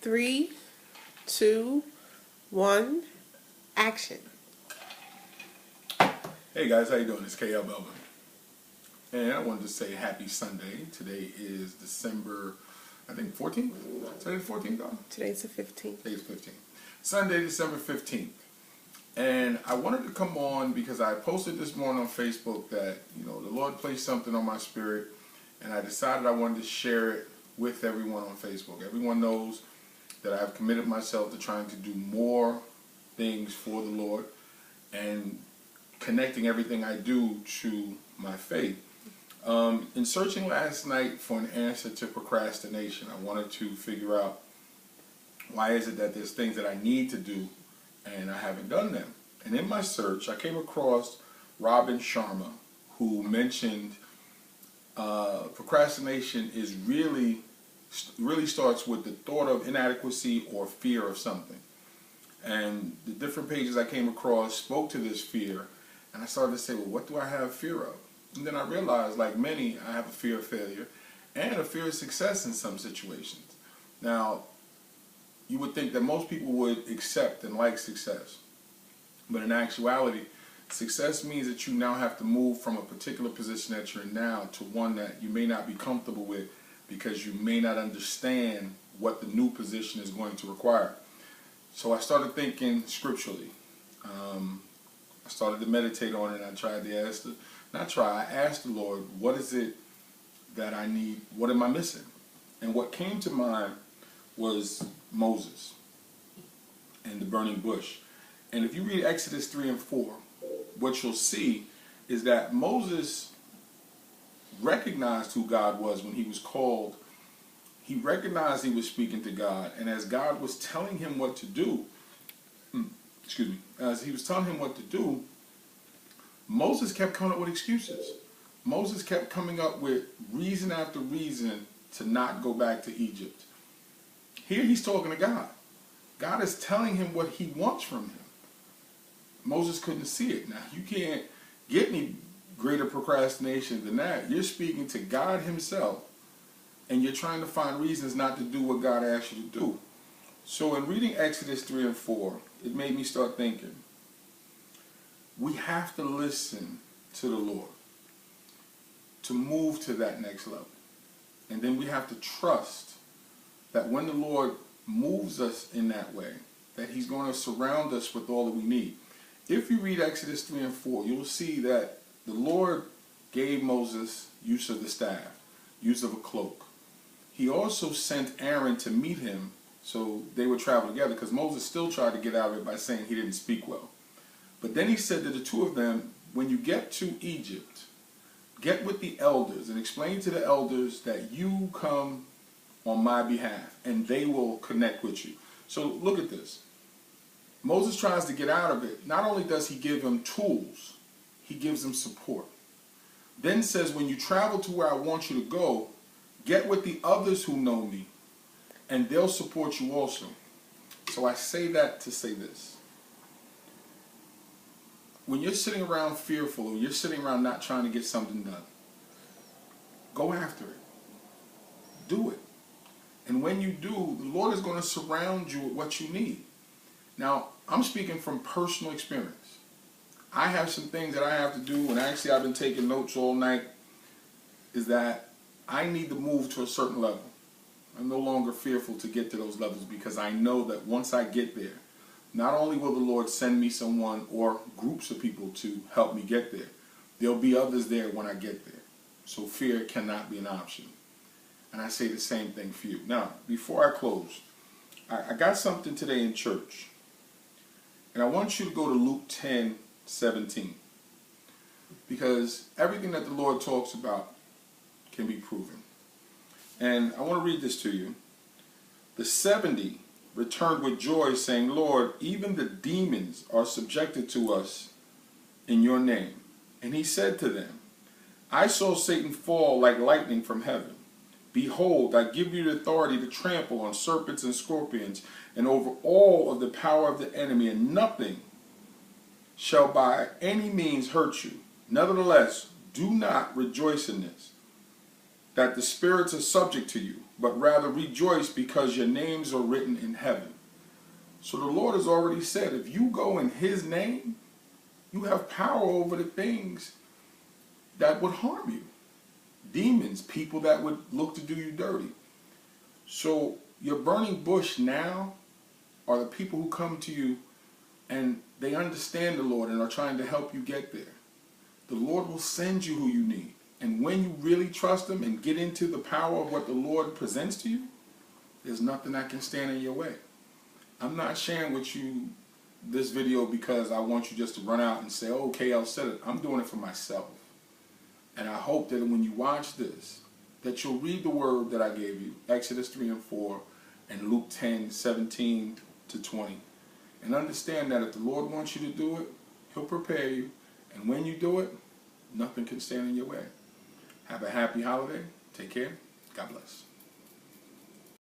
3, 2, 1, action. Hey guys, how you doing? It's KL Melvin. And I wanted to say happy Sunday. Today is December, I think 14th? Today the 14th? Today's the 15th. Today's 15th. Sunday, December 15th. And I wanted to come on because I posted this morning on Facebook that, the Lord placed something on my spirit, and I decided I wanted to share it with everyone on Facebook. Everyone knows that I've committed myself to trying to do more things for the Lord and connecting everything I do to my faith. In searching last night for an answer to procrastination, I wanted to figure out why is it that there's things that I need to do and I haven't done them. And in my search, I came across Robin Sharma, who mentioned procrastination is really starts with the thought of inadequacy or fear of something. And the different pages I came across spoke to this fear, and I started to say, well, what do I have fear of? And then I realized, like many, I have a fear of failure and a fear of success in some situations. Now, you would think that most people would accept and like success. But in actuality, success means that you now have to move from a particular position that you're in now to one that you may not be comfortable with because you may not understand what the new position is going to require. So I started thinking scripturally. I started to meditate on it, and I tried to I asked the Lord, what is it that I need? What am I missing? And what came to mind was Moses and the burning bush. And if you read Exodus 3 and 4, what you'll see is that Moses recognized who God was when he was called. He recognized he was speaking to God, and as God was telling him what to do, as he was telling him what to do, Moses kept coming up with excuses. Moses kept coming up with reason after reason to not go back to Egypt. Here he's talking to God. God is telling him what he wants from him. Moses couldn't see it. Now, you can't get any greater procrastination than that. You're speaking to God himself, and you're trying to find reasons not to do what God asked you to do. So in reading Exodus 3 and 4, it made me start thinking, we have to listen to the Lord to move to that next level. And then we have to trust that when the Lord moves us in that way, that he's going to surround us with all that we need. If you read Exodus 3 and 4, you'll see that the Lord gave Moses use of the staff, use of a cloak. He also sent Aaron to meet him so they would travel together, because Moses still tried to get out of it by saying he didn't speak well. But then he said to the two of them, when you get to Egypt, get with the elders and explain to the elders that you come on my behalf, and they will connect with you. So look at this. Moses tries to get out of it. Not only does he give him tools, he gives him support. Then says, when you travel to where I want you to go, get with the others who know me, and they'll support you also. So I say that to say this. When you're sitting around fearful, or you're sitting around not trying to get something done, go after it. Do it. And when you do, the Lord is going to surround you with what you need. Now, I'm speaking from personal experience. I have some things that I have to do, and actually I've been taking notes all night, is that I need to move to a certain level. I'm no longer fearful to get to those levels, because I know that once I get there, not only will the Lord send me someone or groups of people to help me get there, there'll be others there when I get there. So fear cannot be an option. And I say the same thing for you. Now, before I close, I got something today in church. And I want you to go to Luke 10:17. Because everything that the Lord talks about can be proven. And I want to read this to you. The 70 returned with joy, saying, Lord, even the demons are subjected to us in your name. And he said to them, I saw Satan fall like lightning from heaven. Behold, I give you the authority to trample on serpents and scorpions, and over all of the power of the enemy, and nothing shall by any means hurt you. Nevertheless, do not rejoice in this, that the spirits are subject to you, but rather rejoice because your names are written in heaven. So the Lord has already said, if you go in his name, you have power over the things that would harm you. Demons, people that would look to do you dirty. So your burning bush now are the people who come to you and they understand the Lord and are trying to help you get there. The Lord will send you who you need. And when you really trust him and get into the power of what the Lord presents to you, there's nothing that can stand in your way. I'm not sharing with you this video because I want you just to run out and say, oh, KL said it. I'm doing it for myself. And I hope that when you watch this, that you'll read the word that I gave you, Exodus 3 and 4, and Luke 10, 17 to 20. And understand that if the Lord wants you to do it, he'll prepare you. And when you do it, nothing can stand in your way. Have a happy holiday. Take care. God bless.